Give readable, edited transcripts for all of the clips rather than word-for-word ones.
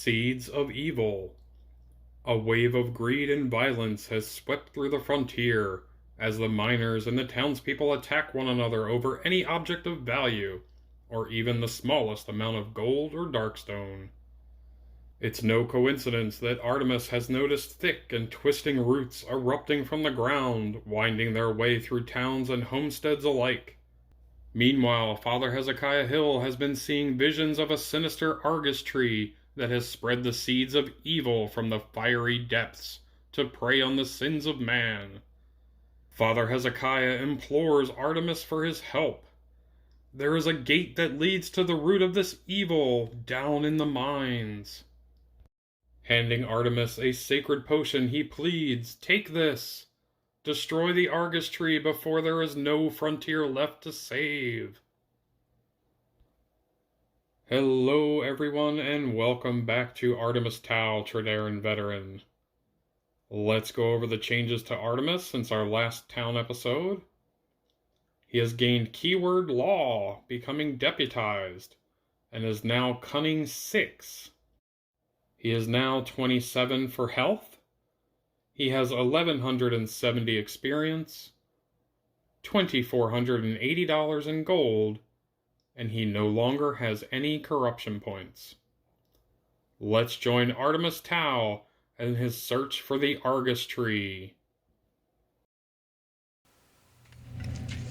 Seeds of evil. A wave of greed and violence has swept through the frontier as the miners and the townspeople attack one another over any object of value, or even the smallest amount of gold or darkstone. It's no coincidence that Artemus has noticed thick and twisting roots erupting from the ground, winding their way through towns and homesteads alike. Meanwhile, Father Hezekiah Hill has been seeing visions of a sinister Argus tree that has spread the seeds of evil from the fiery depths to prey on the sins of man. Father Hezekiah implores Artemus for his help. There is a gate that leads to the root of this evil down in the mines. Handing Artemus a sacred potion, he pleads, "Take this. Destroy the Argus tree before there is no frontier left to save." Hello everyone, and welcome back to Artemus Tau, Trederran Veteran. Let's go over the changes to Artemus since our last town episode. He has gained keyword law, becoming deputized, and is now cunning 6. He is now 27 for health. He has 1170 experience, $2,480 in gold, and he no longer has any corruption points. Let's join Artemus Tau in his search for the Argus tree.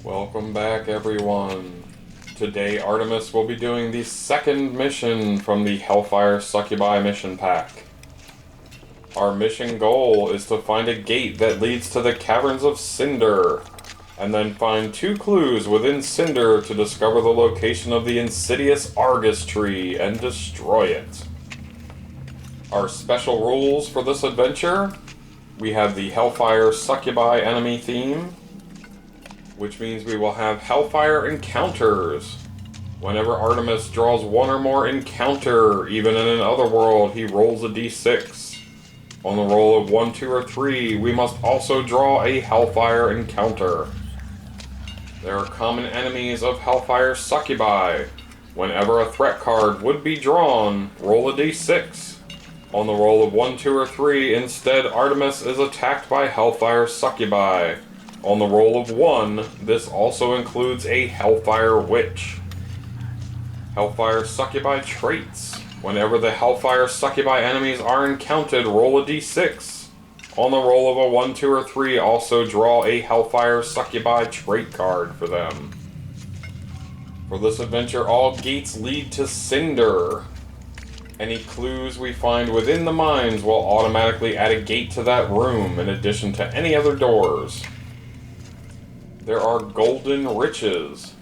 Welcome back, everyone. Today Artemus will be doing the second mission from the Hellfire Succubi mission pack. Our mission goal is to find a gate that leads to the caverns of Cinder, and then find 2 clues within Cinder to discover the location of the insidious Argus tree and destroy it. Our special rules for this adventure: we have the Hellfire Succubi enemy theme, which means we will have Hellfire encounters. Whenever Artemus draws 1 or more encounter, even in another world, he rolls a d6. On the roll of 1, 2, or 3, we must also draw a Hellfire encounter. There are common enemies of Hellfire Succubi. Whenever a threat card would be drawn, roll a d6. On the roll of 1, 2, or 3, instead, Artemus is attacked by Hellfire Succubi. On the roll of 1, this also includes a Hellfire Witch. Hellfire Succubi traits. Whenever the Hellfire Succubi enemies are encountered, roll a d6. On the roll of a 1, 2, or 3, also draw a Hellfire Succubi trait card for them. For this adventure, all gates lead to Cinder. Any clues we find within the mines will automatically add a gate to that room, in addition to any other doors. There are golden riches.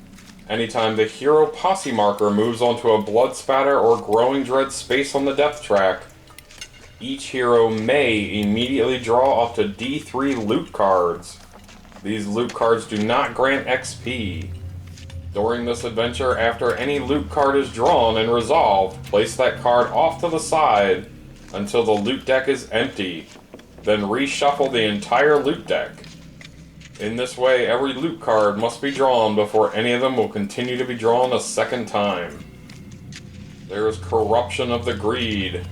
Anytime the hero posse marker moves onto a blood spatter or growing dread space on the depth track, each hero may immediately draw up to D3 loot cards. These loot cards do not grant XP. During this adventure, after any loot card is drawn and resolved, place that card off to the side until the loot deck is empty, then reshuffle the entire loot deck. In this way, every loot card must be drawn before any of them will continue to be drawn a second time. There is corruption of the greed.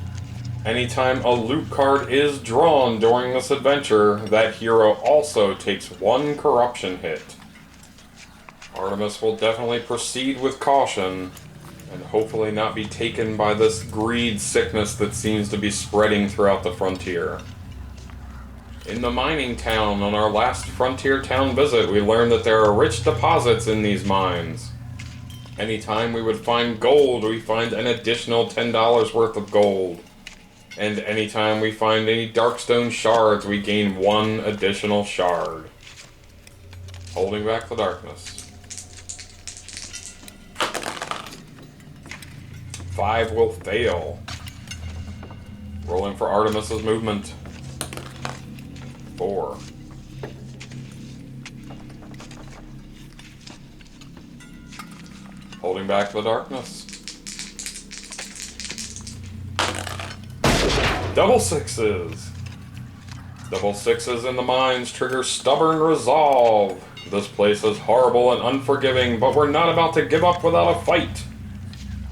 Anytime a loot card is drawn during this adventure, that hero also takes 1 corruption hit. Artemus will definitely proceed with caution, and hopefully not be taken by this greed sickness that seems to be spreading throughout the frontier. In the mining town, on our last frontier town visit, we learned that there are rich deposits in these mines. Anytime we would find gold, we find an additional $10 worth of gold. And anytime we find any darkstone shards, we gain 1 additional shard. Holding back the darkness. 5 will fail. Rolling for Artemis's movement. 4. Holding back the darkness. Double 6s! Double 6s in the mines trigger stubborn resolve. This place is horrible and unforgiving, but we're not about to give up without a fight.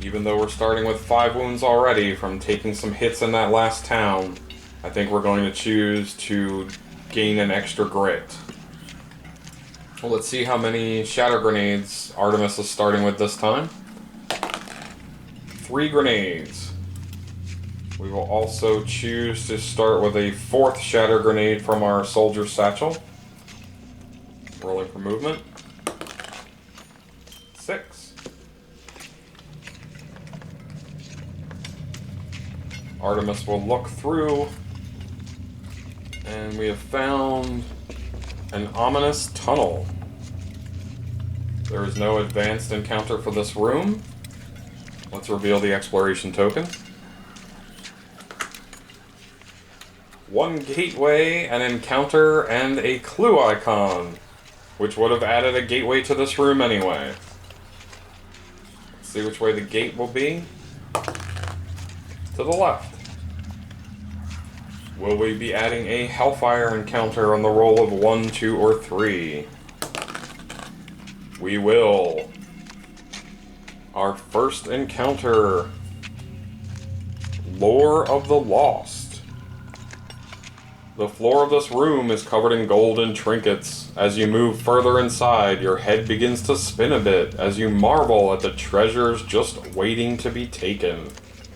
Even though we're starting with 5 wounds already from taking some hits in that last town, I think we're going to choose to gain an extra grit. Well, let's see how many shatter grenades Artemis is starting with this time. 3 grenades. We will also choose to start with a 4th shatter grenade from our soldier satchel. Rolling for movement. 6. Artemis will look through, and we have found an ominous tunnel. There is no advanced encounter for this room. Let's reveal the exploration token. 1 gateway, an encounter, and a clue icon, which would have added a gateway to this room anyway. Let's see which way the gate will be. To the left. Will we be adding a Hellfire encounter on the roll of 1, 2, or 3? We will. Our first encounter. Lore of the Lost. The floor of this room is covered in gold and trinkets. As you move further inside, your head begins to spin a bit as you marvel at the treasures just waiting to be taken,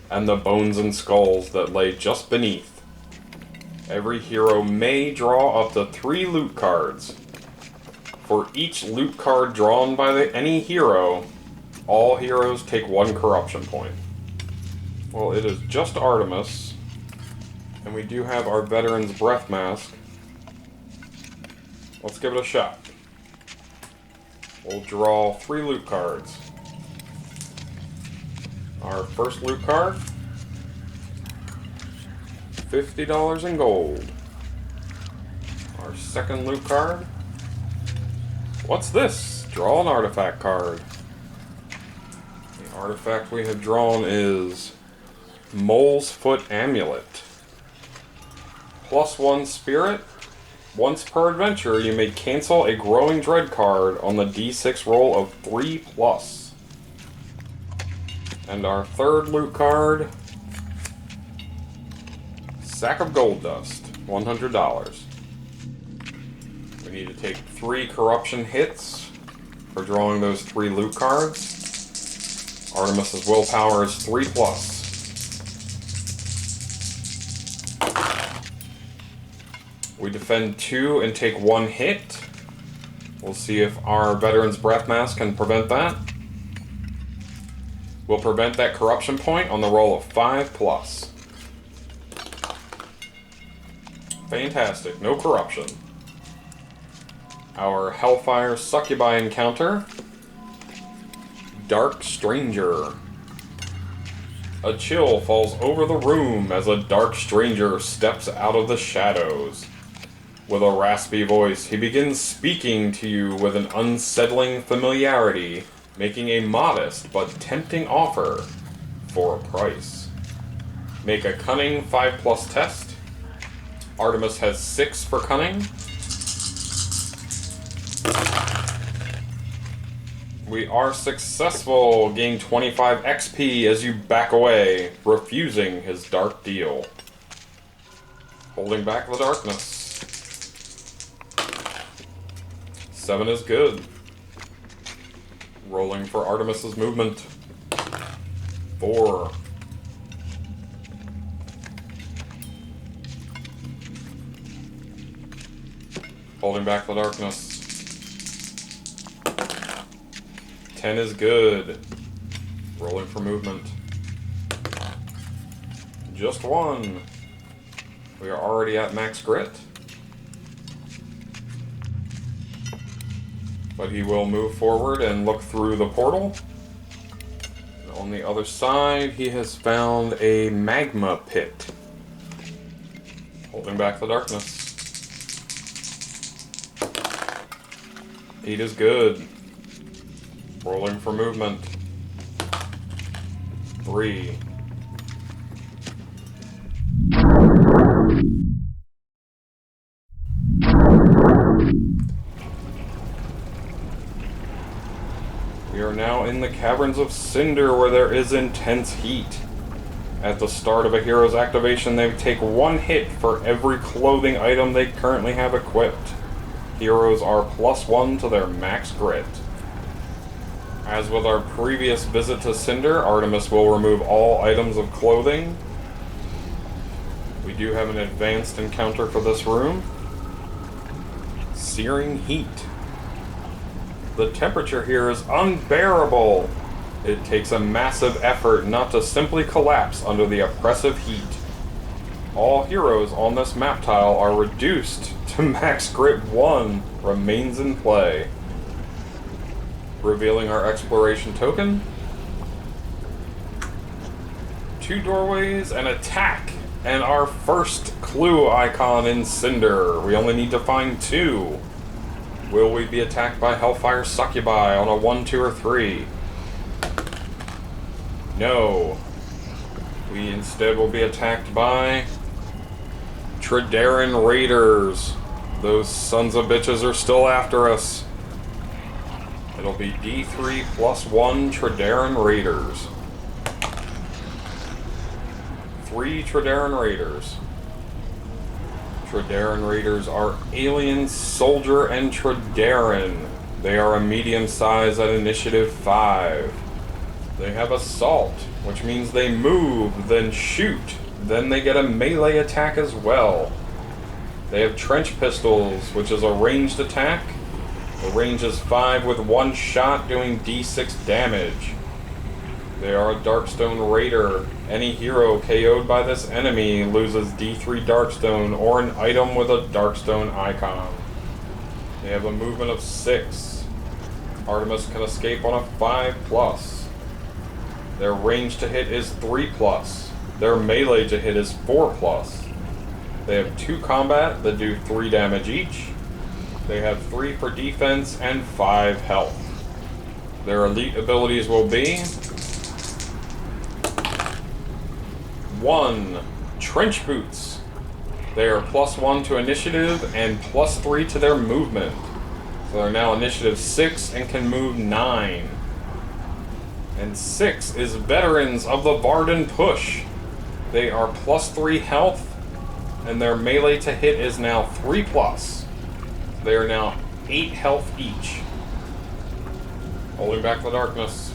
and the bones and skulls that lay just beneath. Every hero may draw up to 3 loot cards. For each loot card drawn by any hero, all heroes take 1 corruption point. Well, it is just Artemis, and we do have our Veteran's Breath Mask. Let's give it a shot. We'll draw 3 loot cards. Our first loot card, $50 in gold. Our second loot card, what's this? Draw an artifact card. The artifact we have drawn is Mole's Foot Amulet. +1 spirit. Once per adventure, you may cancel a Growing Dread card on the D6 roll of 3+. And our third loot card, Sack of Gold Dust, $100. We need to take 3 corruption hits for drawing those 3 loot cards. Artemis's willpower is 3+. We defend 2 and take 1 hit. We'll see if our Veteran's Breath Mask can prevent that. We'll prevent that corruption point on the roll of 5+. Fantastic, no corruption. Our Hellfire Succubi encounter, Dark Stranger. A chill falls over the room as a dark stranger steps out of the shadows. With a raspy voice, he begins speaking to you with an unsettling familiarity, making a modest but tempting offer for a price. Make a Cunning 5+ test. Artemis has 6 for Cunning. We are successful. Gain 25 XP as you back away, refusing his dark deal. Holding back the darkness. 7 is good. Rolling for Artemis's movement. 4. Holding back the darkness. 10 is good. Rolling for movement. Just 1. We are already at max grit. But he will move forward and look through the portal. And on the other side, he has found a magma pit. Holding back the darkness. 8 is good. Rolling for movement. 3. We are now in the caverns of Cinder, where there is intense heat. At the start of a hero's activation, they take 1 hit for every clothing item they currently have equipped. Heroes are +1 to their max grit. As with our previous visit to Cinder, Artemus will remove all items of clothing. We do have an advanced encounter for this room. Searing heat. The temperature here is unbearable. It takes a massive effort not to simply collapse under the oppressive heat. All heroes on this map tile are reduced to max grit 1 remains in play. Revealing our exploration token. 2 doorways, an attack, and our first clue icon in Cinder. We only need to find 2. Will we be attacked by Hellfire Succubi on a 1, 2, or 3? No. We instead will be attacked by Trederran Raiders. Those sons of bitches are still after us. It'll be D3 +1 Trederran Raiders. 3 Trederran Raiders. Trederran Raiders are Alien, Soldier, and Trederran. They are a medium size at initiative 5. They have Assault, which means they move, then shoot. Then they get a melee attack as well. They have Trench Pistols, which is a ranged attack. The range is 5 with 1 shot, doing D6 damage. They are a Darkstone Raider. Any hero KO'd by this enemy loses D3 Darkstone or an item with a Darkstone icon. They have a movement of 6. Artemus can escape on a 5+. Their range to hit is 3+. Their melee to hit is 4+. They have 2 combat that do 3 damage each. They have 3 for defense and 5 health. Their elite abilities will be 1. Trench Boots. They are +1 to initiative and +3 to their movement. So they're now initiative 6 and can move 9. And 6 is Veterans of the Varden Push. They are +3 health, and their melee to hit is now 3+. They are now 8 health each. Holding back the darkness.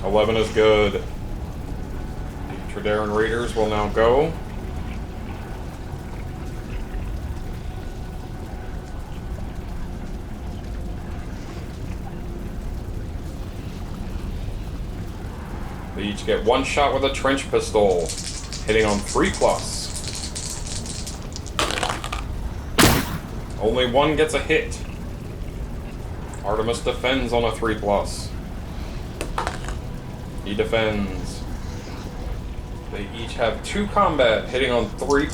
$11 is good. The Trederran Raiders will now go. They each get 1 shot with a Trench Pistol, hitting on 3+. Only 1 gets a hit. Artemus defends on a 3+. He defends. They each have 2 combat, hitting on 3+.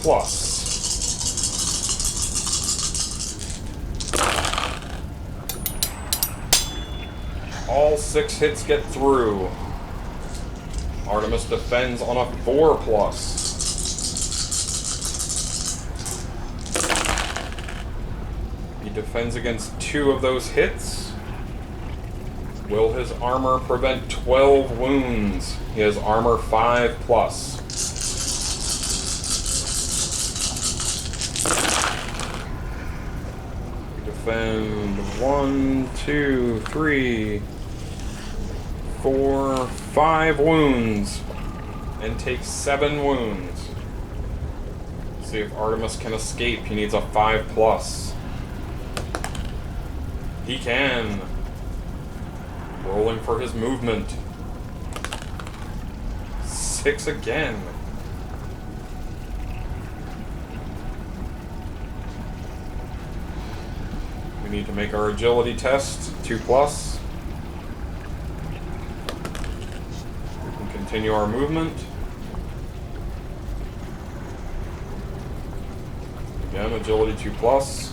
All 6 hits get through. Artemus defends on a 4+. He defends against 2 of those hits. Will his armor prevent 12 wounds? He has armor 5+. We defend 1, 2, 3, 4, 5 wounds, and take 7 wounds. See if Artemus can escape. He needs a 5+. He can. Rolling for his movement. 6 again. We need to make our agility test 2+. We can continue our movement. Again, agility 2+.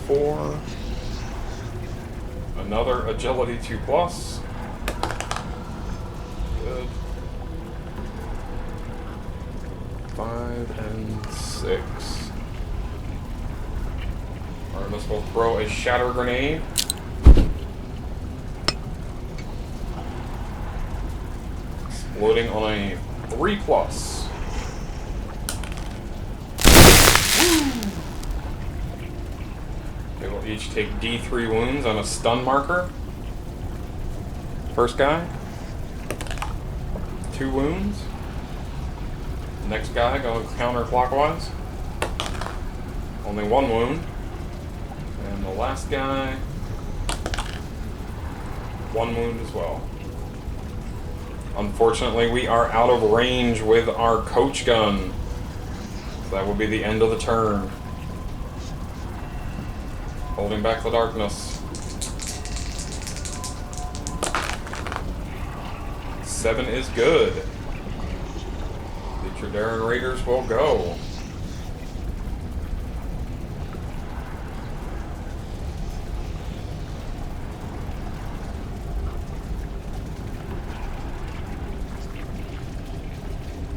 4. Another agility 2+. Good. 5. 106. Artemus will throw a shatter grenade. Exploding on a 3+. They will each take D3 wounds on a stun marker. First guy, 2 wounds. Next guy going counterclockwise. Only 1 wound. And the last guy, 1 wound as well. Unfortunately, we are out of range with our coach gun. So that will be the end of the turn. Holding back the darkness. 7 is good. The Trederran Raiders will go.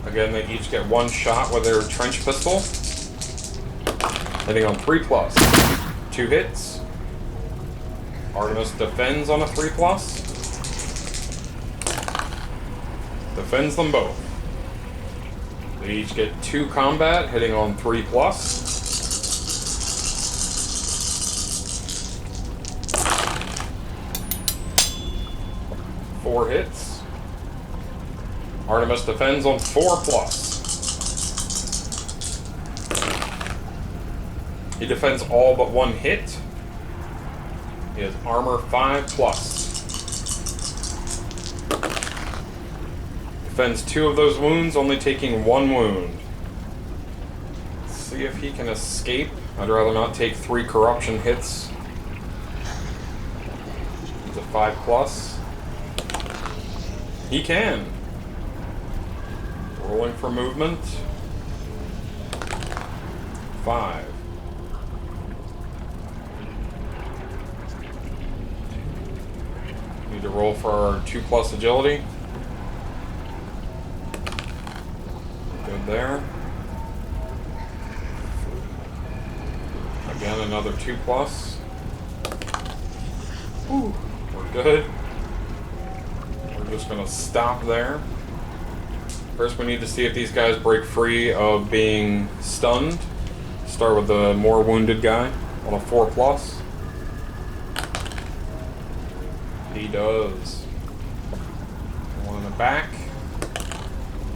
Again, they each get 1 shot with their trench pistol. Hitting on 3+. 2 hits. Artemus defends on a 3+. Defends them both. They each get 2 combat, hitting on 3+. 4 hits. Artemus defends on 4+. He defends all but 1 hit. He has armor 5+. Defends 2 of those wounds, only taking 1 wound. Let's see if he can escape. I'd rather not take 3 corruption hits. He's a 5+. He can. Rolling for movement. 5. Need to roll for our 2+ agility. Good there. Again, another 2+. Ooh, we're good. We're just gonna stop there. First, we need to see if these guys break free of being stunned. Start with the more wounded guy on a 4+. He does. One in the back.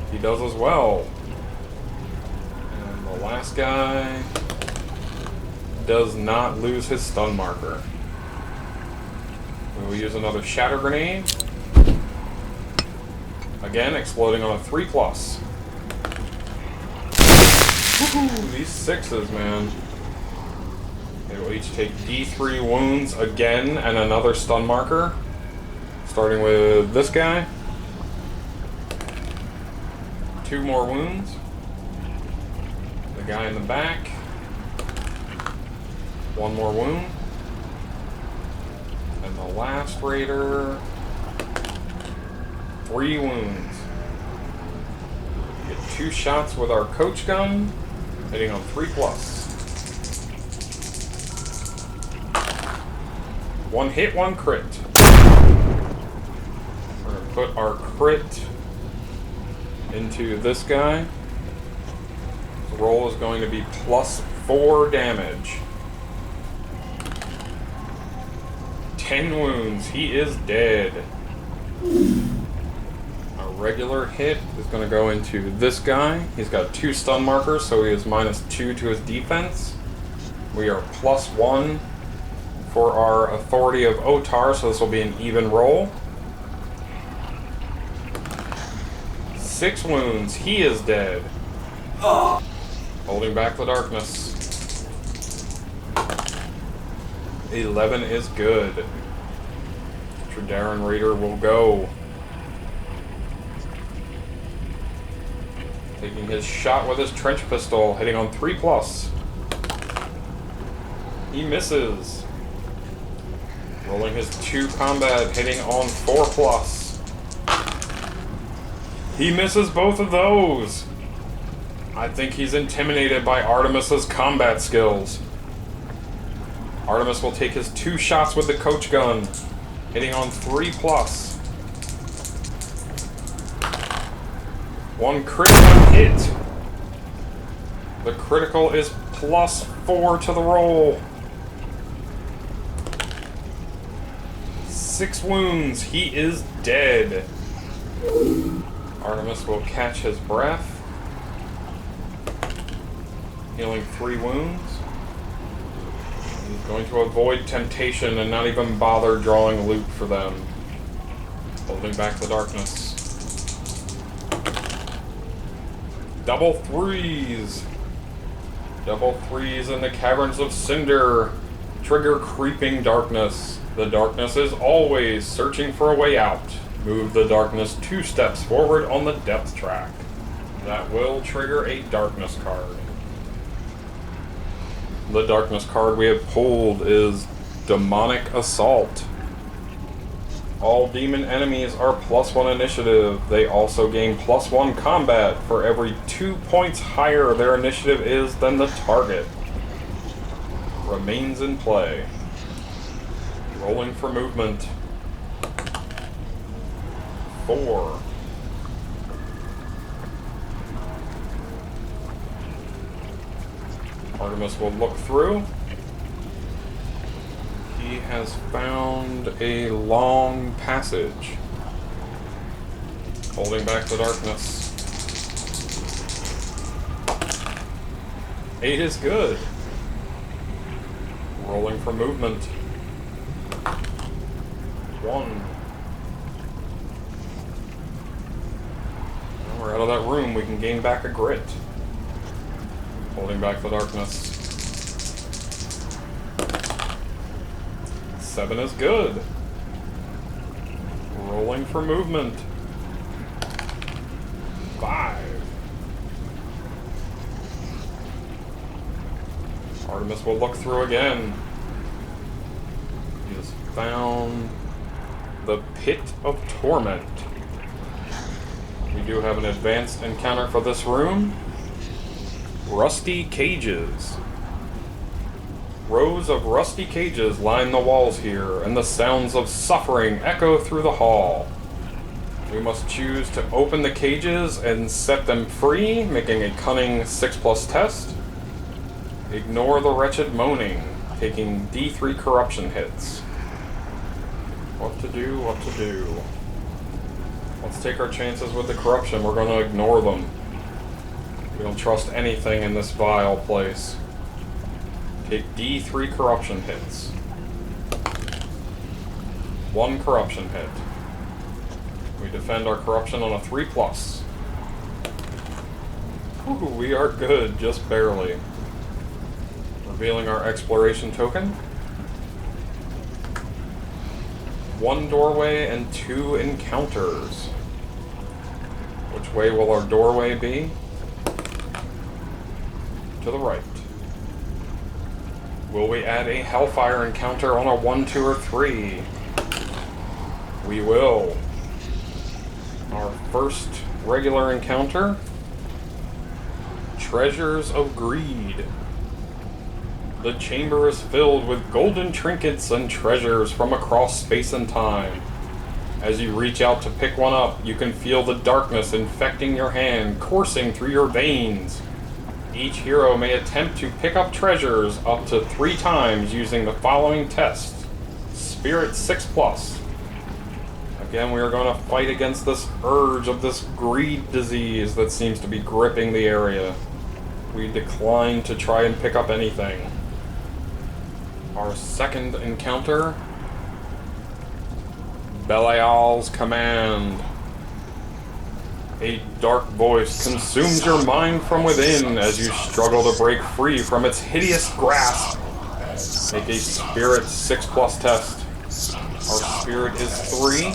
He does as well. And the last guy does not lose his stun marker. We will use another shatter grenade. Again, exploding on a 3+. Woohoo! These 6s, man. They will each take D3 wounds again and another stun marker. Starting with this guy. 2 more wounds. The guy in the back. 1 more wound. And the last raider. 3 wounds. We get 2 shots with our coach gun, hitting on 3+. 1 hit, 1 crit. We're going to put our crit into this guy. The roll is going to be +4 damage. 10 wounds. He is dead. A regular hit is going to go into this guy. He's got 2 stun markers, so he is -2 to his defense. We are +1 for our authority of Otar, so this will be an even roll. 6 wounds. He is dead. Holding back the darkness. 11 is good. Trederran Raider will go. Taking his shot with his trench pistol, hitting on 3+. He misses. Rolling his 2 combat, hitting on 4+. He misses both of those. I think he's intimidated by Artemis's combat skills. Artemis will take his 2 shots with the coach gun, hitting on 3+. 1 critical hit. The critical is +4 to the roll. 6 wounds. He is dead. Artemis will catch his breath, healing 3 wounds. He's going to avoid temptation and not even bother drawing loot for them. Holding back the darkness. Double 3s. Double 3s in the caverns of Cinder. Trigger creeping darkness. The darkness is always searching for a way out. Move the darkness 2 steps forward on the depth track. That will trigger a darkness card. The darkness card we have pulled is Demonic Assault. All demon enemies are +1 initiative. They also gain +1 combat for every 2 points higher their initiative is than the target. Remains in play. Rolling for movement. 4. Artemis will look through. He has found a long passage. Holding back the darkness. 8 is good. Rolling for movement. 1. We're out of that room. We can gain back a grit. Holding back the darkness. 7 is good. Rolling for movement. 5. Artemis will look through again. He has found the Pit of Torment. We do have an advanced encounter for this room. Rusty cages. Rows of rusty cages line the walls here, and the sounds of suffering echo through the hall. We must choose to open the cages and set them free, making a cunning 6+ test. Ignore the wretched moaning, taking D3 corruption hits. What to do, what to do. Let's take our chances with the corruption. We're going to ignore them. We don't trust anything in this vile place. Take D3 corruption hits. 1 corruption hit. We defend our corruption on a 3+. Ooh, we are good, just barely. Revealing our exploration token. 1 doorway and 2 encounters. Which way will our doorway be? To the right. Will we add a Hellfire encounter on a 1, 2, or 3? We will. Our first regular encounter. Treasures of Greed. The chamber is filled with golden trinkets and treasures from across space and time. As you reach out to pick one up, you can feel the darkness infecting your hand, coursing through your veins. Each hero may attempt to pick up treasures up to 3 times using the following test. Spirit 6+. Again, we are going to fight against this urge of this greed disease that seems to be gripping the area. We decline to try and pick up anything. Our second encounter, Belial's Command. A dark voice consumes your mind from within as you struggle to break free from its hideous grasp. Make a Spirit 6+ test. Our Spirit is 3.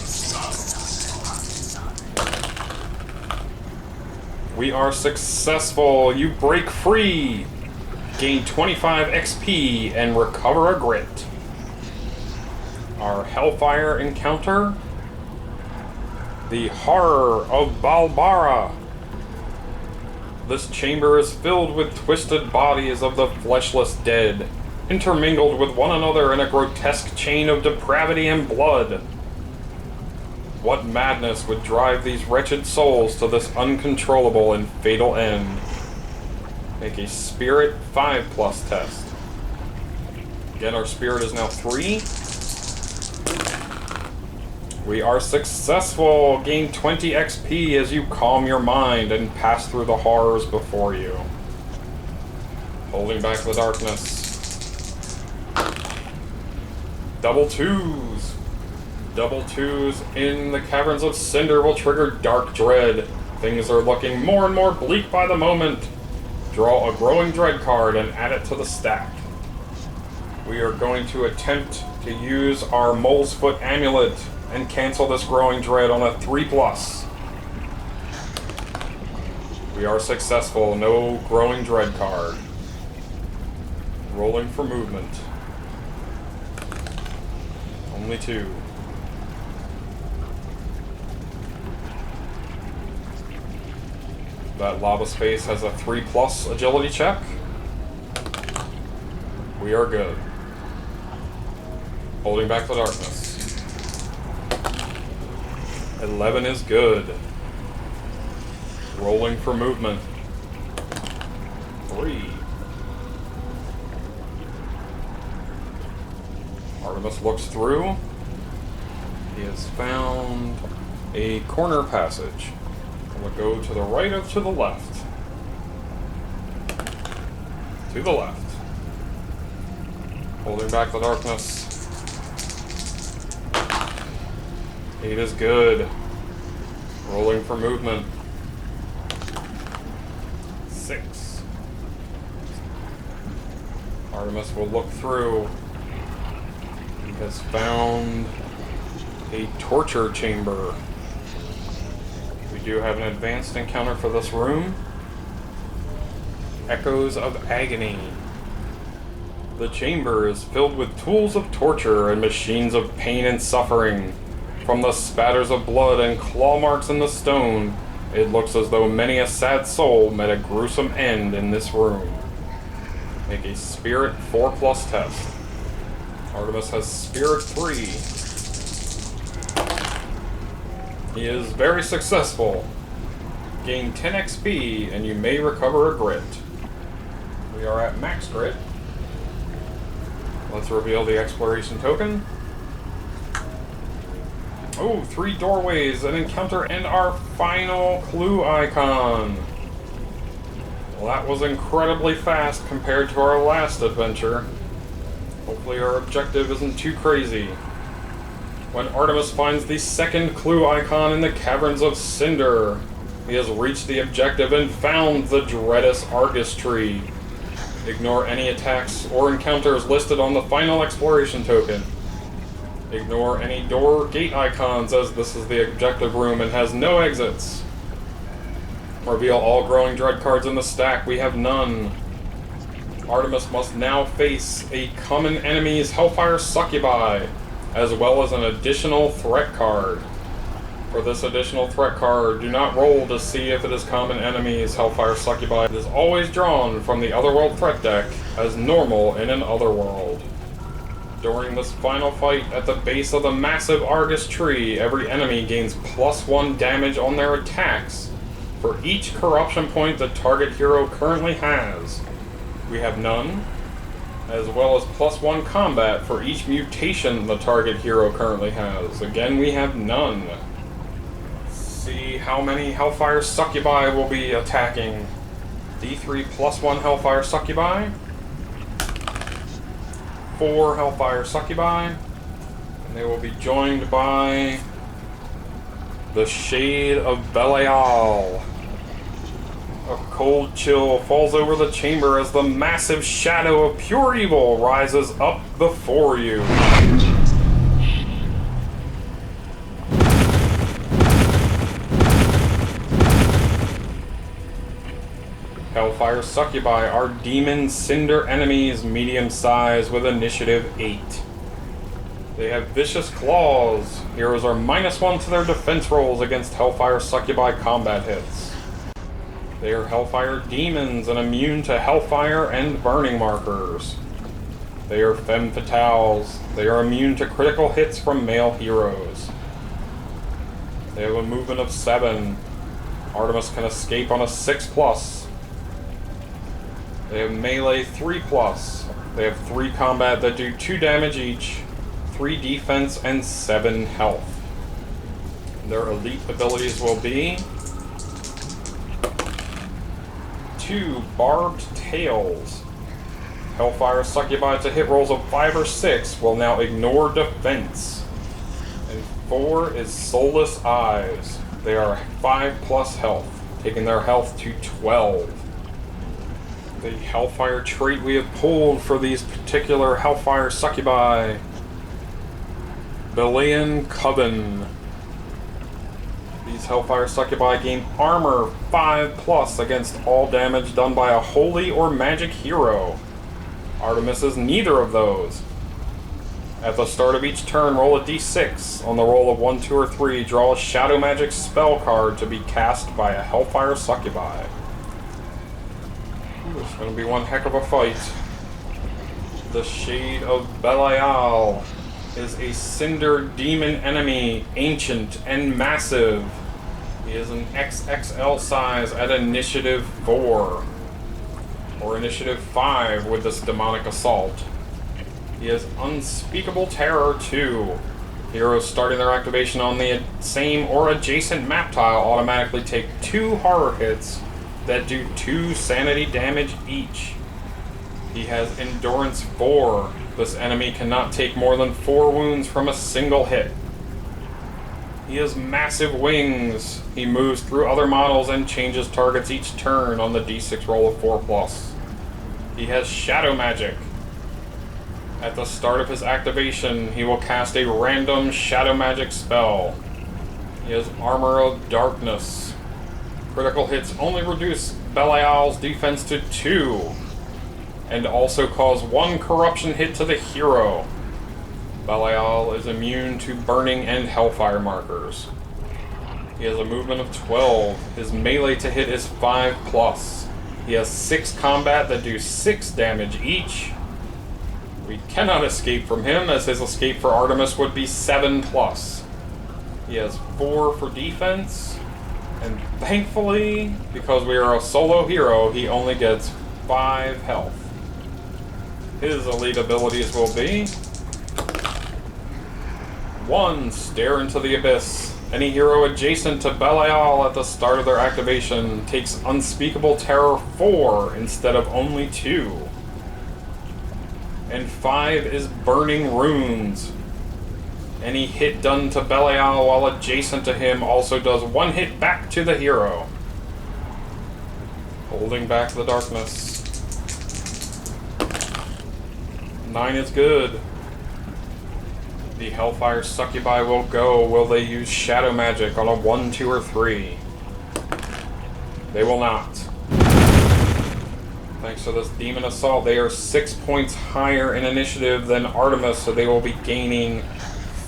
We are successful. You break free. Gain 25 XP and recover a grit. Our Hellfire encounter. The Horror of Balbara. This chamber is filled with twisted bodies of the fleshless dead, intermingled with one another in a grotesque chain of depravity and blood. What madness would drive these wretched souls to this uncontrollable and fatal end? Make a Spirit 5+ test. Again, our Spirit is now 3. We are successful! Gain 20 XP as you calm your mind and pass through the horrors before you. Holding back the darkness. Double 2s! Double 2s in the Caverns of Cinder will trigger Dark Dread. Things are looking more and more bleak by the moment. Draw a Growing Dread card and add it to the stack. We are going to attempt to use our Mole's Foot Amulet and cancel this Growing Dread on a 3+. We are successful. No Growing Dread card. Rolling for movement. Only 2. That lava space has a 3+ agility check. We are good. Holding back the darkness. 11 is good. Rolling for movement. 3. Artemus looks through. He has found a corner passage. We'll go to the right or to the left? To the left. Holding back the darkness. 8 is good. Rolling for movement. 6. Artemus will look through. He has found a torture chamber. We do have an advanced encounter for this room. Echoes of Agony. The chamber is filled with tools of torture and machines of pain and suffering. From the spatters of blood and claw marks in the stone, it looks as though many a sad soul met a gruesome end in this room. Make a Spirit 4+ test. Artemus has Spirit 3. He is very successful. Gain 10 XP and you may recover a grit. We are at max grit. Let's reveal the exploration token. Oh, 3 doorways, an encounter, and our final clue icon. Well, that was incredibly fast compared to our last adventure. Hopefully our objective isn't too crazy. When Artemus finds the second clue icon in the Caverns of Cinder, he has reached the objective and found the Dreadous Argus Tree. Ignore any attacks or encounters listed on the final exploration token. Ignore any door or gate icons, as this is the objective room and has no exits. Reveal all Growing Dread cards in the stack. We have none. Artemus must now face a common enemy's Hellfire Succubi, as well as an additional threat card. For this additional threat card, do not roll to see if it is common enemy's Hellfire Succubi. It is always drawn from the Otherworld threat deck as normal in an Otherworld. During this final fight at the base of the massive Argus tree, every enemy gains +1 damage on their attacks for each corruption point the target hero currently has. We have none, as well as +1 combat for each mutation the target hero currently has. Again, we have none. Let's see how many Hellfire Succubi will be attacking. D3 +1 Hellfire Succubi. 4 Hellfire Succubi, and they will be joined by the Shade of Belial. A cold chill falls over the chamber as the massive shadow of pure evil rises up before you. Hellfire Succubi are demon Cinder enemies, medium size, with initiative 8. They have vicious claws. Heroes are -1 to their defense rolls against Hellfire Succubi combat hits. They are Hellfire demons and immune to Hellfire and burning markers. They are Femme Fatales. They are immune to critical hits from male heroes. They have a movement of 7. Artemus can escape on a 6+. They have melee 3+. They have 3 combat that do 2 damage each, 3 defense, and 7 health. Their elite abilities will be 2 barbed tails. Hellfire Succubi to hit rolls of 5 or 6 will now ignore defense. And 4 is Soulless Eyes. They are 5+ health, taking their health to 12. The Hellfire trait we have pulled for these particular Hellfire Succubi. Belian Coven. These Hellfire Succubi gain armor 5+ against all damage done by a holy or magic hero. Artemis is neither of those. At the start of each turn, roll a d6. On the roll of 1, 2, or 3, draw a Shadow Magic spell card to be cast by a Hellfire Succubi. It's going to be one heck of a fight. The Shade of Belial is a Cinder demon enemy, ancient and massive. He is an XXL size at Initiative 4. Or Initiative 5 with this demonic assault. He has Unspeakable Terror 2. Heroes starting their activation on the same or adjacent map tile automatically take 2 horror hits that do 2 sanity damage each. He has Endurance 4. This enemy cannot take more than 4 wounds from a single hit. He has Massive Wings. He moves through other models and changes targets each turn on the d6 roll of 4+. He has Shadow Magic. At the start of his activation, he will cast a random Shadow Magic spell. He has Armor of Darkness. Critical hits only reduce Belial's defense to 2, and also cause 1 corruption hit to the hero. Belial is immune to burning and hellfire markers. He has a movement of 12. His melee to hit is 5+. He has 6 combat that do 6 damage each. We cannot escape from him, as his escape for Artemis would be 7+. He has 4 for defense, and thankfully, because we are a solo hero, he only gets 5 health. His elite abilities will be 1. Stare into the Abyss. Any hero adjacent to Belial at the start of their activation takes Unspeakable Terror 4 instead of only 2. And 5 is Burning Runes. Any hit done to Belial while adjacent to him also does 1 hit back to the hero. Holding back the darkness. 9 is good. The Hellfire Succubi will go. Will they use Shadow Magic on a 1, 2, or 3? They will not. Thanks to this Demon Assault, they are 6 points higher in initiative than Artemis, so they will be gaining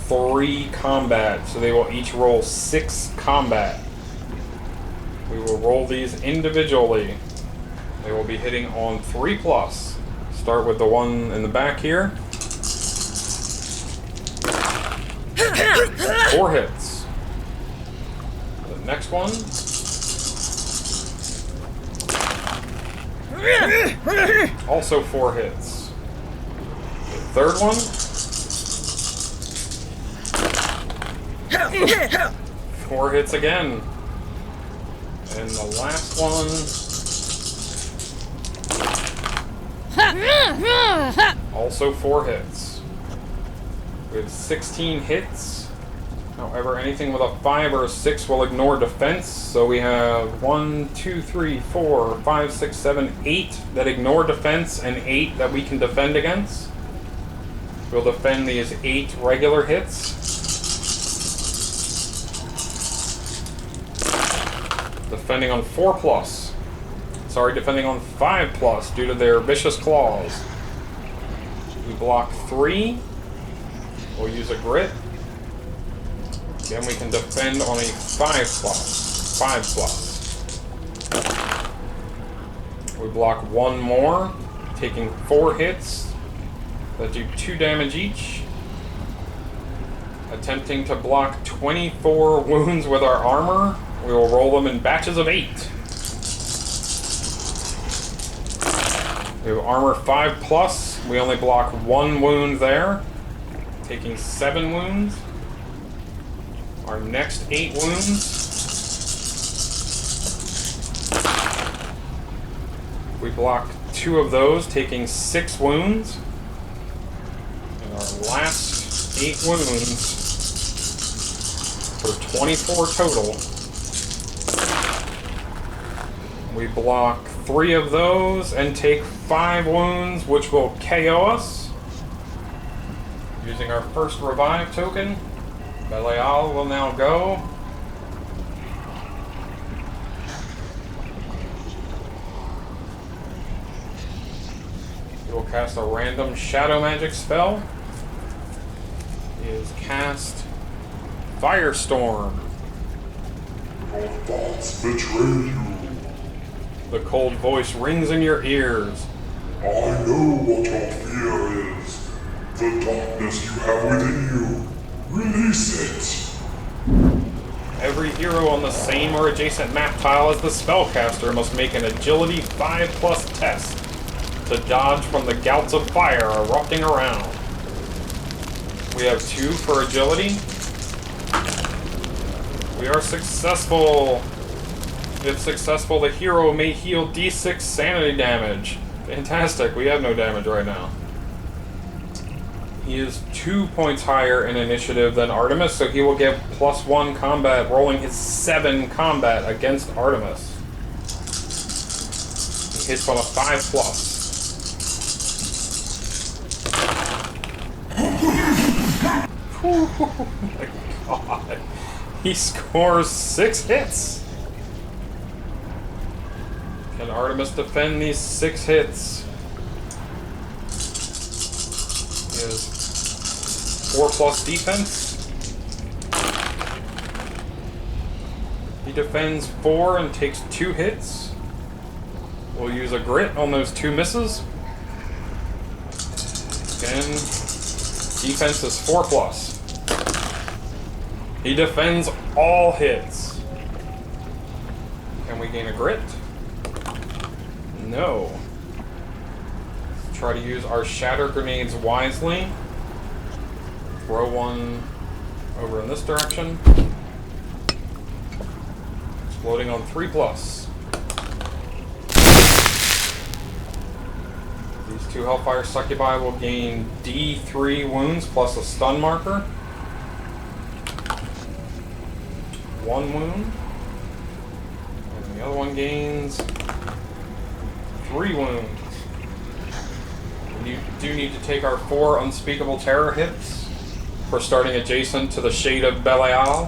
3 combat. So they will each roll 6 combat. We will roll these individually. They will be hitting on 3+. Start with the one in the back here. 4 hits. The next one. Also 4 hits. The third one. 4 hits again. And the last one. Also 4 hits. We have 16 hits. However, anything with a 5 or a 6 will ignore defense. So we have 1, 2, 3, 4, 5, 6, 7, 8 that ignore defense, and 8 that we can defend against. We'll defend these 8 regular hits. Defending on 4+. Sorry, defending on 5+ due to their vicious claws. We block 3. We'll use a grit. Then we can defend on a 5+. We block one more, taking 4 hits that do 2 damage each. Attempting to block 24 wounds with our armor. We will roll them in batches of 8. We have armor 5+. We only block 1 wound there, taking 7 wounds. Our next 8 wounds. We block 2 of those, taking 6 wounds. And our last 8 wounds for 24 total. We block 3 of those and take 5 wounds, which will KO us. Using our first revive token, Belial will now go. He will cast a random shadow magic spell. He is cast Firestorm. Your thoughts betray you. The cold voice rings in your ears. I know what your fear is. The darkness you have within you. Release it. Every hero on the same or adjacent map tile as the spellcaster must make an agility 5+ test to dodge from the gouts of fire erupting around. We have 2 for agility. We are successful. If successful, the hero may heal D6 sanity damage. Fantastic, we have no damage right now. He is 2 points higher in initiative than Artemus, so he will get +1 combat, rolling his 7 combat against Artemus. He hits on a 5+. Oh my god. He scores 6 hits. Can Artemus defend these 6 hits? He has 4+ defense. He defends 4 and takes 2 hits. We'll use a grit on those 2 misses. Again, defense is 4+. He defends all hits. Can we gain a grit? No. Let's try to use our shatter grenades wisely. Throw one over in this direction. Exploding on 3+. These 2 Hellfire Succubi will gain D3 wounds plus a stun marker. 1 wound. And the other one gains 3 wounds. We do need to take our 4 unspeakable terror hits for starting adjacent to the shade of Belial.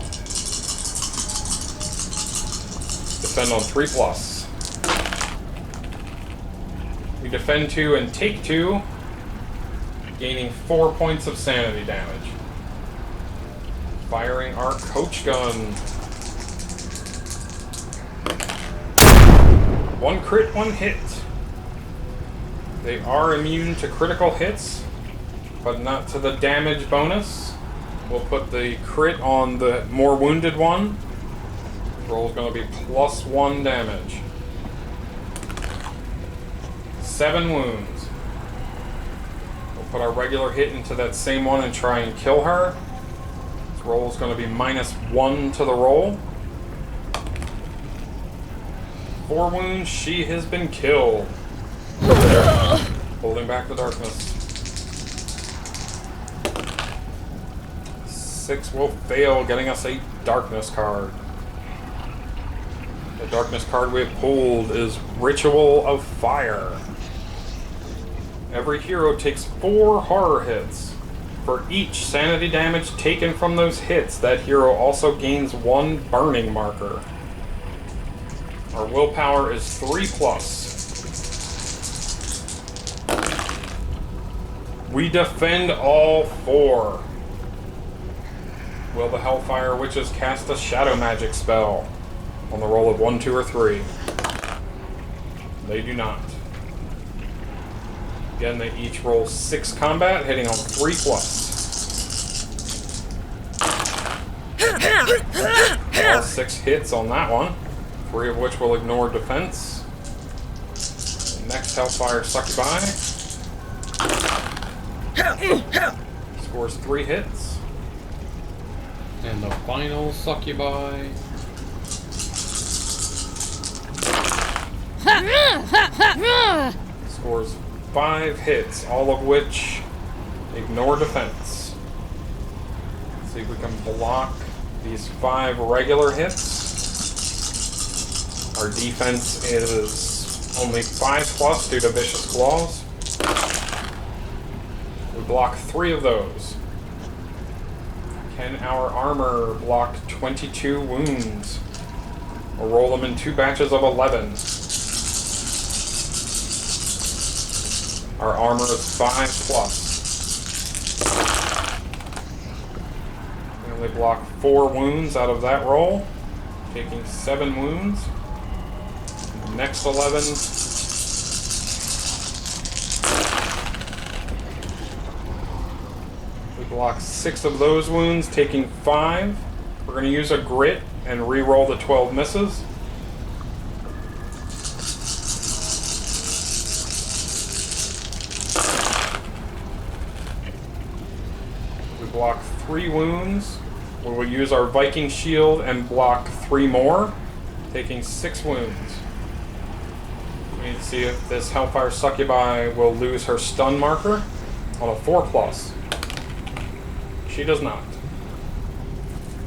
Defend on 3+. We defend 2 and take 2, gaining 4 points of sanity damage. Firing our coach gun. 1 crit, 1 hit. They are immune to critical hits, but not to the damage bonus. We'll put the crit on the more wounded one. Roll is going to be +1 damage. 7 wounds. We'll put our regular hit into that same one and try and kill her. This roll is going to be -1 to the roll. 4 wounds, she has been killed. Holding back the darkness. 6 will fail, getting us a darkness card. The darkness card we have pulled is Ritual of Fire. Every hero takes 4 horror hits. For each sanity damage taken from those hits, that hero also gains 1 burning marker. Our willpower is 3+. We defend all 4. Will the Hellfire Witches cast a shadow magic spell on the roll of 1, 2, or 3? They do not. Again, they each roll 6 combat, hitting on 3+. All 6 hits on that one, 3 of which will ignore defense. The next Hellfire Succubi scores 3 hits. And the final Succubi scores 5 hits, all of which ignore defense. Let's see if we can block these 5 regular hits. Our defense is only 5+ due to Vicious Claws. We block 3 of those. Can our armor block 22 wounds? We'll roll them in 2 batches of 11. Our armor is 5+. We only block 4 wounds out of that roll, taking 7 wounds. Next 11. We block 6 of those wounds, taking 5. We're going to use a grit and re-roll the 12 misses. We block 3 wounds. We will use our Viking shield and block 3 more, taking 6 wounds. We need to see if this Hellfire Succubi will lose her stun marker on a 4+. She does not.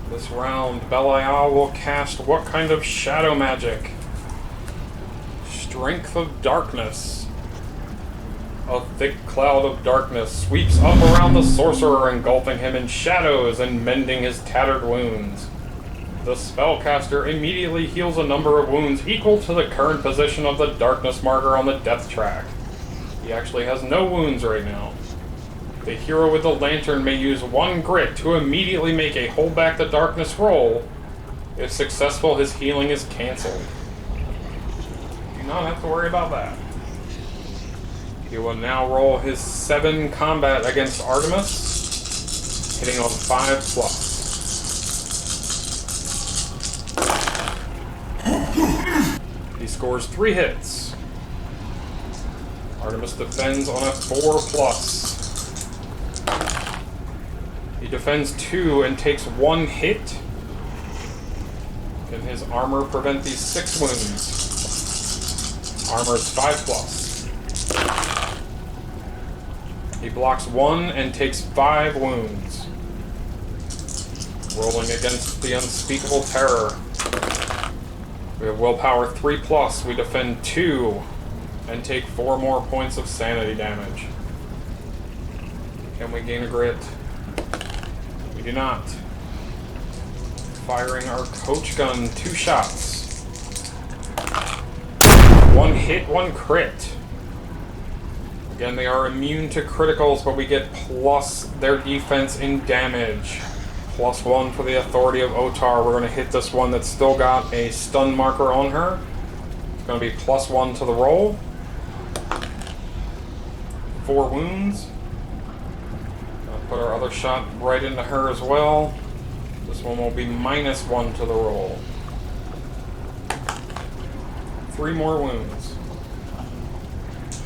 This round, Belial will cast what kind of shadow magic? Strength of Darkness. A thick cloud of darkness sweeps up around the sorcerer, engulfing him in shadows and mending his tattered wounds. The spellcaster immediately heals a number of wounds equal to the current position of the darkness marker on the death track. He actually has no wounds right now. The hero with the lantern may use 1 grit to immediately make a hold back the darkness roll. If successful, his healing is cancelled. Do not have to worry about that. He will now roll his 7 combat against Artemus, hitting on 5+. He scores 3 hits. Artemus defends on a 4+. He defends 2 and takes 1 hit. Can his armor prevent these 6 wounds? Armor is 5+. He blocks 1 and takes 5 wounds. Rolling against the unspeakable terror. We have willpower 3+. We defend 2 and take 4 more points of sanity damage. Can we gain a grit? We do not. Firing our coach gun, 2 shots. 1 hit, 1 crit. Again, they are immune to criticals, but we get plus their defense in damage. +1 for the authority of Otar. We're going to hit this one that's still got a stun marker on her. It's going to be +1 to the roll. 4 wounds. I'll put our other shot right into her as well. This one will be -1 to the roll. 3 more wounds.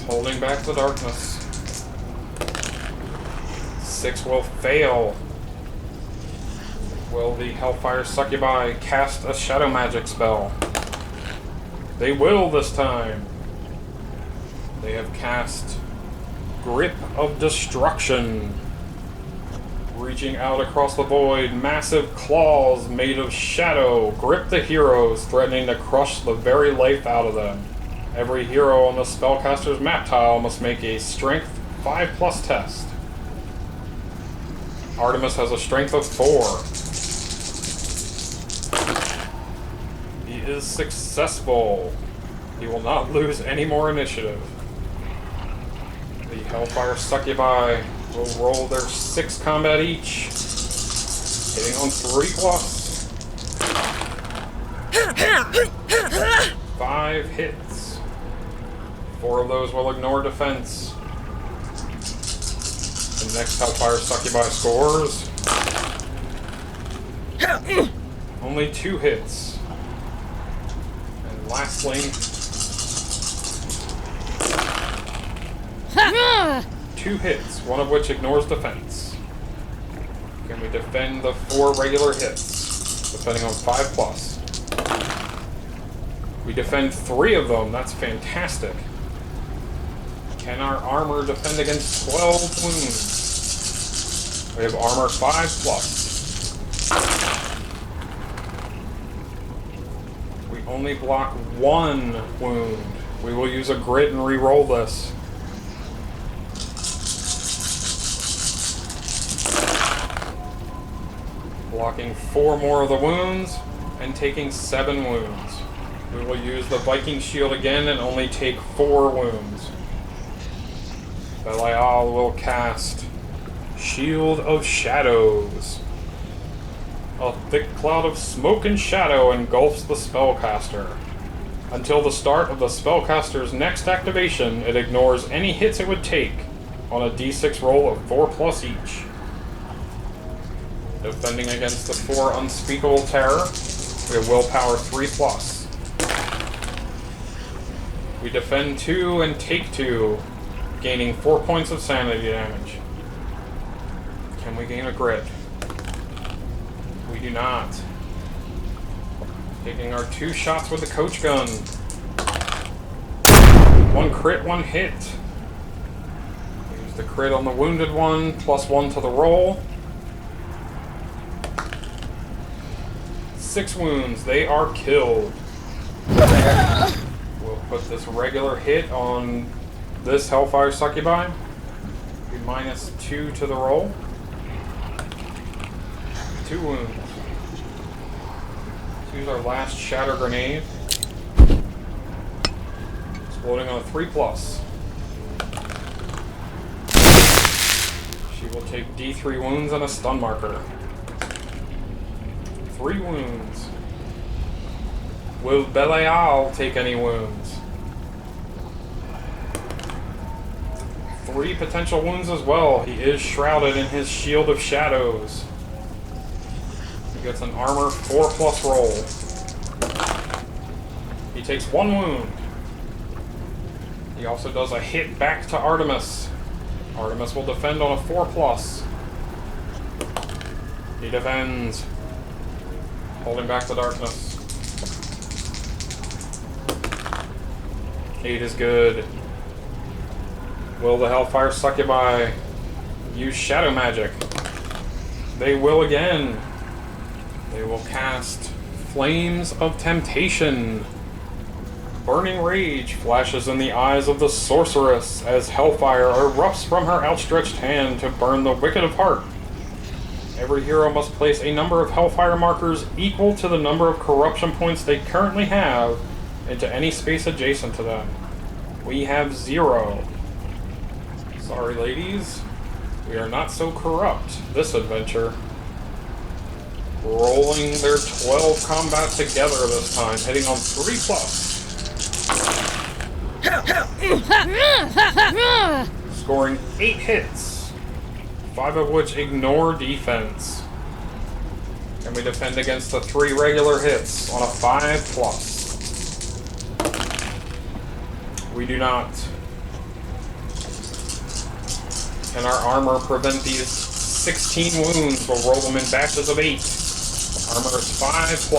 Holding back the darkness. 6 will fail. Will the Hellfire Succubi cast a shadow magic spell? They will this time. They have cast Grip of Destruction. Reaching out across the void, massive claws made of shadow grip the heroes, threatening to crush the very life out of them. Every hero on the spellcaster's map tile must make a strength 5+ test. Artemus has a strength of 4. He is successful. He will not lose any more initiative. The Hellfire Succubi will roll their 6 combat each, hitting on 3+. 5 hits. 4 of those will ignore defense. The next Hellfire Succubi scores. Only 2 hits. And lastly, 2 hits, one of which ignores defense. Can we defend the 4 regular hits, defending on 5+? We defend 3 of them, that's fantastic. Can our armor defend against 12 wounds? We have armor 5+. We only block 1 wound. We will use a grit and re-roll this. Blocking 4 more of the wounds and taking 7 wounds. We will use the Viking shield again and only take 4 wounds. Belial will cast Shield of Shadows. A thick cloud of smoke and shadow engulfs the spellcaster. Until the start of the spellcaster's next activation, it ignores any hits it would take on a d6 roll of 4+ each. Defending against the 4 unspeakable terror, we have willpower 3+. We defend 2 and take 2, gaining 4 points of sanity damage. Can we gain a grit? We do not. Taking our 2 shots with the coach gun. 1 crit, 1 hit. Use the crit on the wounded one, +1 to the roll. 6 wounds, they are killed. We'll put this regular hit on this Hellfire Succubi. Be -2 to the roll. 2 wounds. Let's use our last Shatter Grenade. Exploding on a 3+. She will take D3 wounds and a stun marker. 3 wounds. Will Belial take any wounds? 3 potential wounds as well. He is shrouded in his Shield of Shadows. He gets an armor 4+ roll. He takes 1 wound. He also does a hit back to Artemus. Artemus will defend on a 4+. He defends. Holding back the darkness. 8 is good. Will the Hellfire Succubi use Shadow Magic? They will again. They will cast Flames of Temptation. Burning rage flashes in the eyes of the sorceress as hellfire erupts from her outstretched hand to burn the wicked of heart. Every hero must place a number of hellfire markers equal to the number of corruption points they currently have into any space adjacent to them. We have 0. Sorry, ladies. We are not so corrupt this adventure. Rolling their 12 combat together this time, hitting on 3+. Scoring 8 hits, 5 of which ignore defense. And we defend against the 3 regular hits on a 5+. We do not. Can our armor prevent these 16 wounds? We'll roll them in batches of 8. Armor is 5+.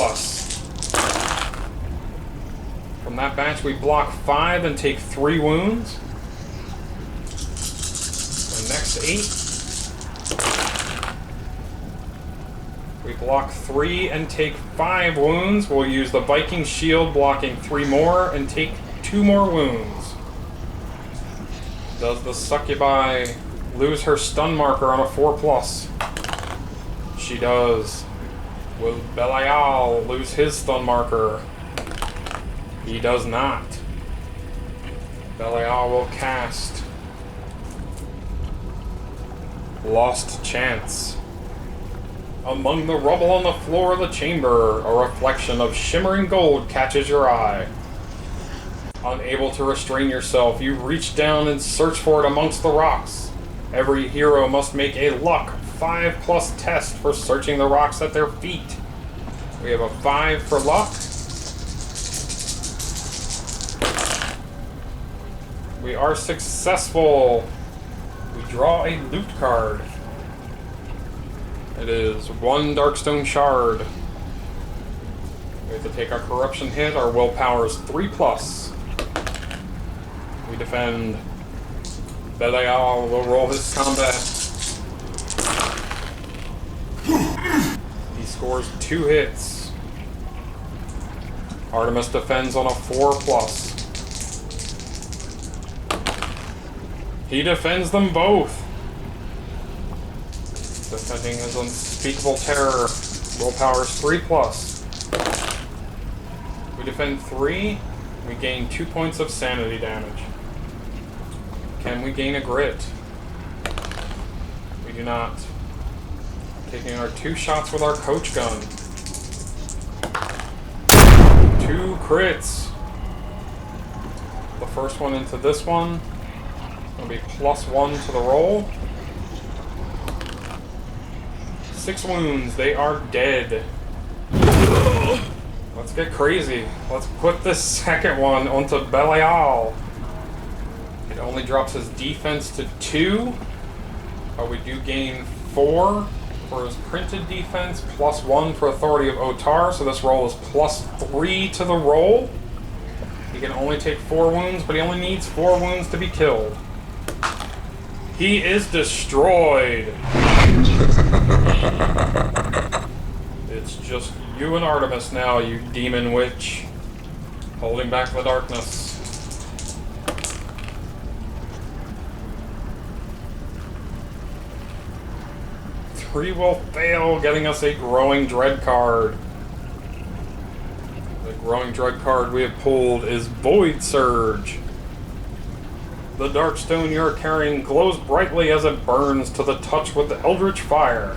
From that batch, we block 5 and take 3 wounds. The next 8. We block 3 and take 5 wounds. We'll use the Viking shield, blocking 3 more and take 2 more wounds. Does the Succubi lose her stun marker on a 4+? She does. Will Belial lose his stun marker? He does not. Belial will cast Lost Chance. Among the rubble on the floor of the chamber, a reflection of shimmering gold catches your eye. Unable to restrain yourself, you reach down and search for it amongst the rocks. Every hero must make a luck 5+ test for searching the rocks at their feet. We have a 5 for luck. We are successful. We draw a loot card. It is 1 Darkstone Shard. We have to take our corruption hit. Our willpower is 3+. We defend. Belial will roll his combat. He scores 2 hits. Artemus defends on a 4+. He defends them both. Defending his unspeakable terror. Willpower is 3+. We defend 3. We gain 2 points of sanity damage. Can we gain a grit? We do not. Taking our 2 shots with our coach gun. 2 crits. The first one into this one. It'll be +1 to the roll. 6 wounds. They are dead. Let's get crazy. Let's put this second one onto Belial. It only drops his defense to 2. But we do gain 4 for his printed defense, +1 for authority of Otar. So this roll is +3 to the roll. He can only take 4 wounds, but he only needs 4 wounds to be killed. He is destroyed. It's just you and Artemis now, you demon witch. Holding back the darkness. Three will fail, getting us a Growing Dread card. The Growing Dread card we have pulled is Void Surge. The Darkstone you are carrying glows brightly as it burns to the touch with the Eldritch Fire.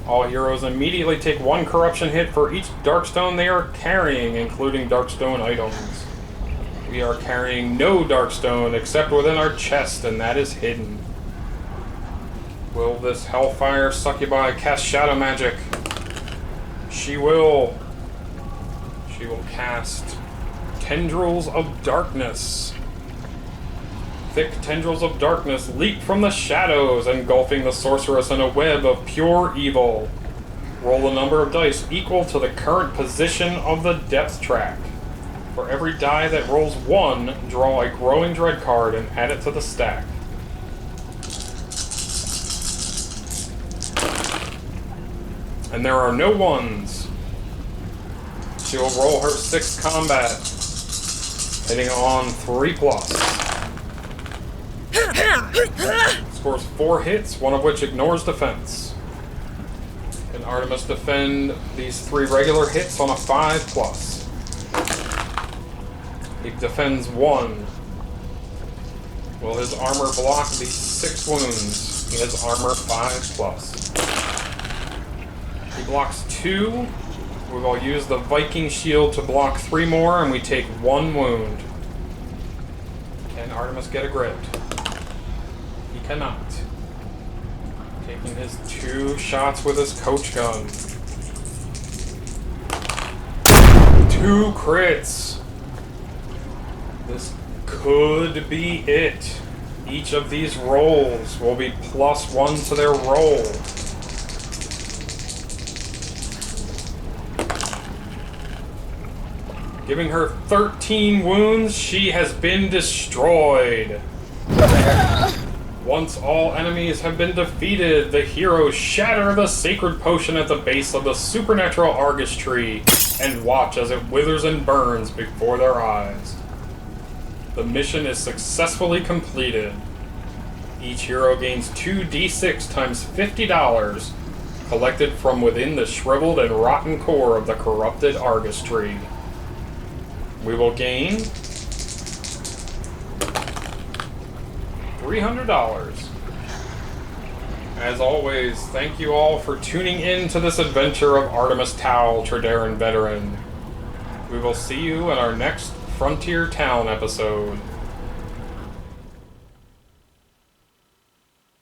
All heroes immediately take 1 corruption hit for each Darkstone they are carrying, including Darkstone items. We are carrying no Darkstone except within our chest, and that is hidden. Will this Hellfire Succubi cast Shadow Magic? She will. She will cast Tendrils of Darkness. Thick tendrils of darkness leap from the shadows, engulfing the sorceress in a web of pure evil. Roll a number of dice equal to the current position of the depth track. For every die that rolls 1, draw a Growing Dread card and add it to the stack. And there are no 1s. She will roll her 6th combat, hitting on 3+. Scores 4 hits, one of which ignores defense. Can Artemis defend these 3 regular hits on a 5+? He defends 1. Will his armor block these 6 wounds? He has armor 5+. He blocks 2. We will use the Viking shield to block 3 more, and we take 1 wound. Can Artemis get a grit? He cannot. Taking his 2 shots with his coach gun. 2 crits. This could be it. Each of these rolls will be +1 to their roll. Giving her 13 wounds, she has been destroyed. Once all enemies have been defeated, the heroes shatter the sacred potion at the base of the supernatural Argus tree and watch as it withers and burns before their eyes. The mission is successfully completed. Each hero gains 2d6 times $50, collected from within the shriveled and rotten core of the corrupted Argus tree. We will gain $300. As always, thank you all for tuning in to this adventure of Artemis Tau, Trederran Veteran. We will see you in our next Frontier Town episode.